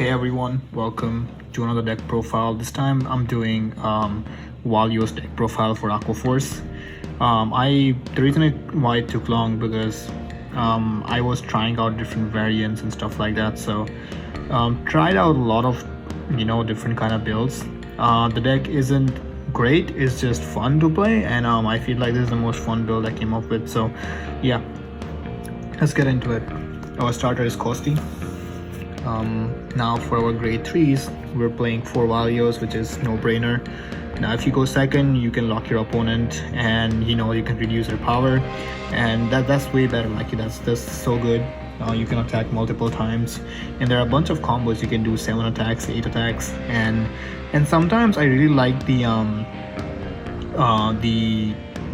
Hey everyone, welcome to another deck profile. This time I'm doing Valeos deck profile for Aqua Force. The reason why it took long because I was trying out different variants and stuff like that. So tried out a lot of different kind of builds. The deck isn't great, it's just fun to play, and I feel like this is the most fun build I came up with. So yeah, let's get into it. Our starter is Gastille. Now for our grade 3s, we're playing 4 Valeos, which is no-brainer. Now if you go second, you can lock your opponent and you can reduce their power, and that's way better. Like that's so good. You can attack multiple times, and there are a bunch of combos you can do: 7 attacks, 8 attacks, and sometimes I really like the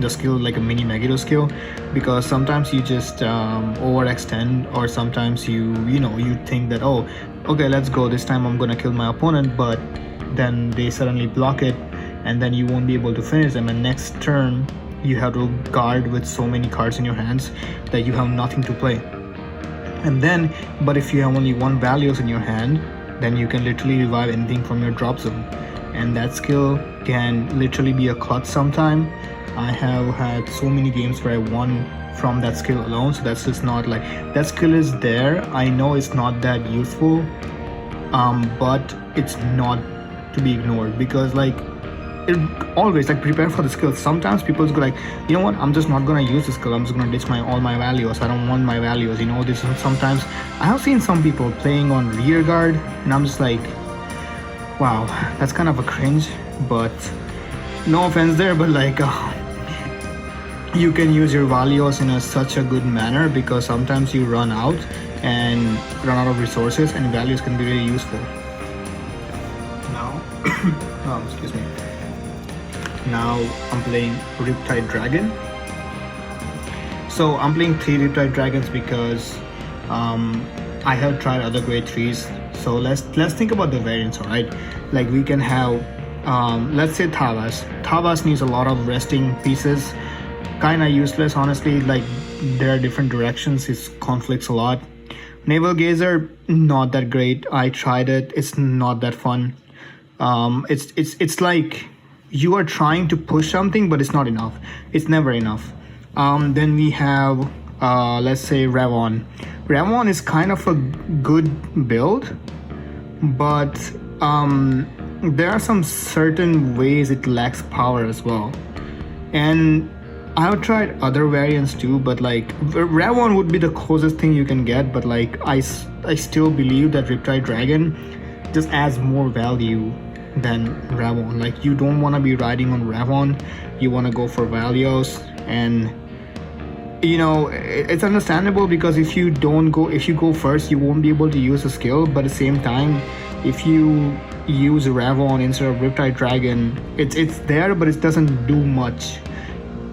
skill, like a mini Megiddo skill, because sometimes you just overextend, or sometimes you think that, oh okay, let's go, this time I'm gonna kill my opponent, but then they suddenly block it and then you won't be able to finish them, and next turn you have to guard with so many cards in your hands that you have nothing to play. And then, but if you have only 1 Valeos in your hand, then you can literally revive anything from your drop zone, and that skill can literally be a clutch sometime. I have had so many games where I won from that skill alone. So that's just not like, that skill is there. I know it's not that useful, but it's not to be ignored, because like it always, like, prepare for the skill. Sometimes people go like, you know what, I'm just not gonna use this skill, I'm just gonna ditch all my Valeos. I don't want my Valeos. This is sometimes I have seen some people playing on rear guard, and I'm just like, wow, that's kind of a cringe. But no offense there, but like you can use your Valeos in such a good manner, because sometimes you run out of resources, and Valeos can be really useful. Now excuse me. Now I'm playing Riptide Dragon. So I'm playing 3 Riptide Dragons because I have tried other grade 3s. So let's think about the variants, alright? Like we can have let's say Thavas. Thavas needs a lot of resting pieces. Kinda useless, honestly. Like there are different directions, it conflicts a lot. Naval Gazer, not that great. I tried it, it's not that fun. It's like you are trying to push something, but it's not enough. It's never enough. Then we have let's say Ravon. Ravon is kind of a good build, but there are some certain ways it lacks power as well. And I've tried other variants too, but like Ravon would be the closest thing you can get, but like I still believe that Riptide Dragon just adds more value than Ravon. Like you don't want to be riding on Ravon, you want to go for Valeos. And it's understandable, because if you go first, you won't be able to use the skill. But at the same time, if you use Ravon instead of Riptide Dragon, it's there, but it doesn't do much.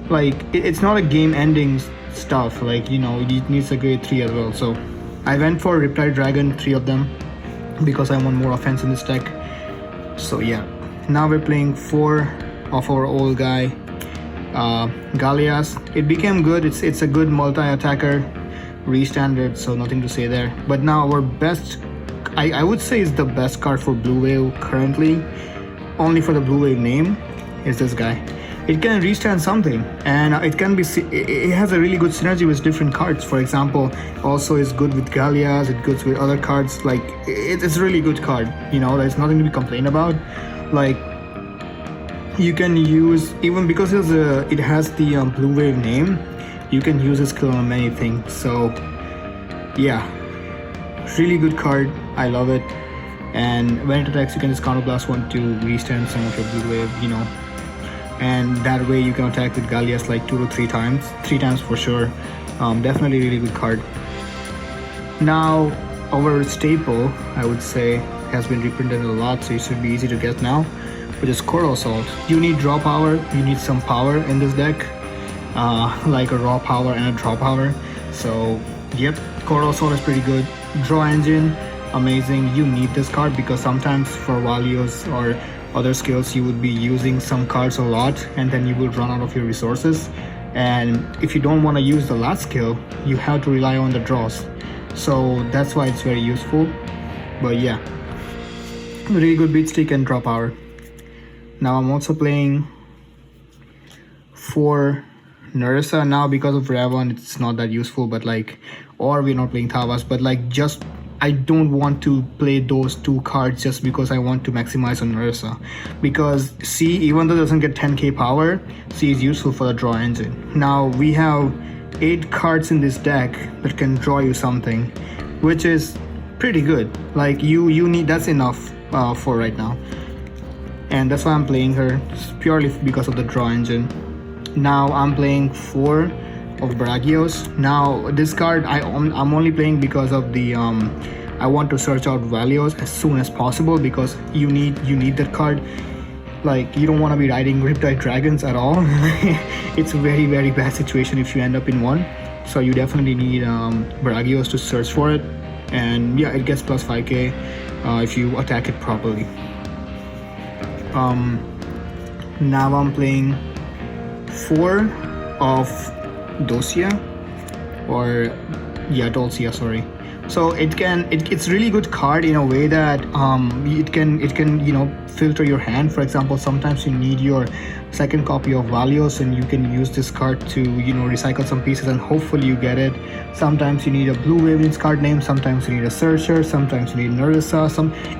Like it's not a game ending stuff. Like it needs a grade 3 as well. So I went for Riptide Dragon, 3 of them, because I want more offense in this deck. So yeah, now we're playing 4 of our old guy, Galias. It became good. It's a good multi-attacker, re-standard, so nothing to say there. But now our best, I would say, is the best card for Blue Wave currently, only for the Blue Wave name, is this guy. It can restand something, and it has a really good synergy with different cards. For example, also is good with Galias, it goes with other cards. Like it's a really good card. There's nothing to be complained about. Like you can use, even because it has the Blue Wave name, you can use this skill on many things. So yeah, really good card. I love it. And when it attacks, you can just counterblast 1 to restand some of your Blue Wave. And that way you can attack with Galias like 2 to 3 times. 3 times for sure. Definitely really good card. Now our staple, I would say, has been reprinted a lot, so it should be easy to get now, which is Coral Assault. You need draw power, you need some power in this deck, like a raw power and a draw power. So yep, Coral Assault is pretty good. Draw engine, amazing. You need this card because sometimes for Valeos or other skills you would be using some cards a lot, and then you will run out of your resources, and if you don't want to use the last skill, you have to rely on the draws. So that's why it's very useful. But yeah, really good beat stick and draw power. Now I'm also playing 4 Nerissa. Now because of Ravon it's not that useful, but like, or we're not playing Thavas, but like just I don't want to play those 2 cards just because I want to maximize on Nerissa, because C, even though it doesn't get 10k power, C is useful for the draw engine. Now we have 8 cards in this deck that can draw you something, which is pretty good. Like you need, that's enough for right now, and that's why I'm playing her, purely because of the draw engine. Now I'm playing 4 of Bragios. Now this card I'm only playing because of the I want to search out Valeos as soon as possible, because you need that card. Like you don't want to be riding Riptide Dragons at all. It's a very bad situation if you end up in one, so you definitely need Bragios to search for it. And yeah, it gets plus 5k if you attack it properly. Now I'm playing 4 of Dosia, or yeah, Dolcia, sorry. So it's really good card in a way that it can you know, filter your hand. For example, sometimes you need your second copy of Valeos and you can use this card to, you know, recycle some pieces and hopefully you get it. Sometimes you need a blue Wavelength's card name, sometimes you need a searcher, sometimes you need Nerissa,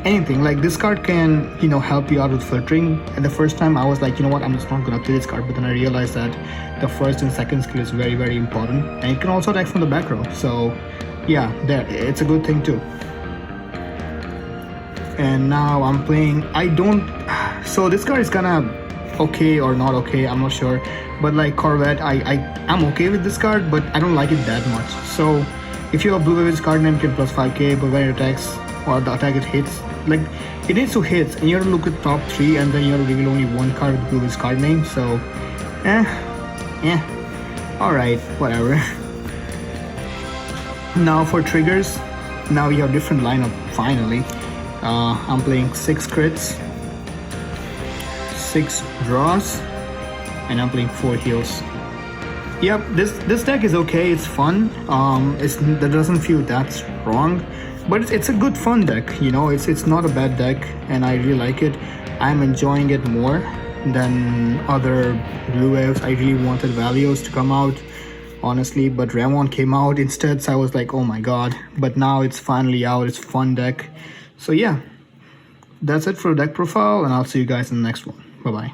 anything. Like this card can, you know, help you out with filtering. And the first time I was like, you know what, I'm just not gonna play this card, but then I realized that the first and second skill is very important, and it can also attack from the back row. So yeah, it's a good thing too. And now I'm playing, so this card is kinda okay or not okay, I'm not sure, but like Corvette, I'm okay with this card, but I don't like it that much. So if you have blue Wavelength's card name, you can plus 5k, but when it attacks or the attack it hits, like it needs to hit, and you have to look at top 3 and then you have to reveal only 1 card with blue Wavelength's card name. So alright, whatever. Now for triggers, now we have different lineup finally. I'm playing 6 crits, 6 draws, and I'm playing 4 heals. Yep, this deck is okay, it's fun. That doesn't feel that strong, but it's a good fun deck, you know. It's not a bad deck, and I really like it. I'm enjoying it more than other blue waves. I really wanted Valeos to come out, honestly, but Ramon came out instead, so I was like, oh my god. But now it's finally out, it's a fun deck. So yeah, that's it for deck profile, and I'll see you guys in the next one. Bye bye.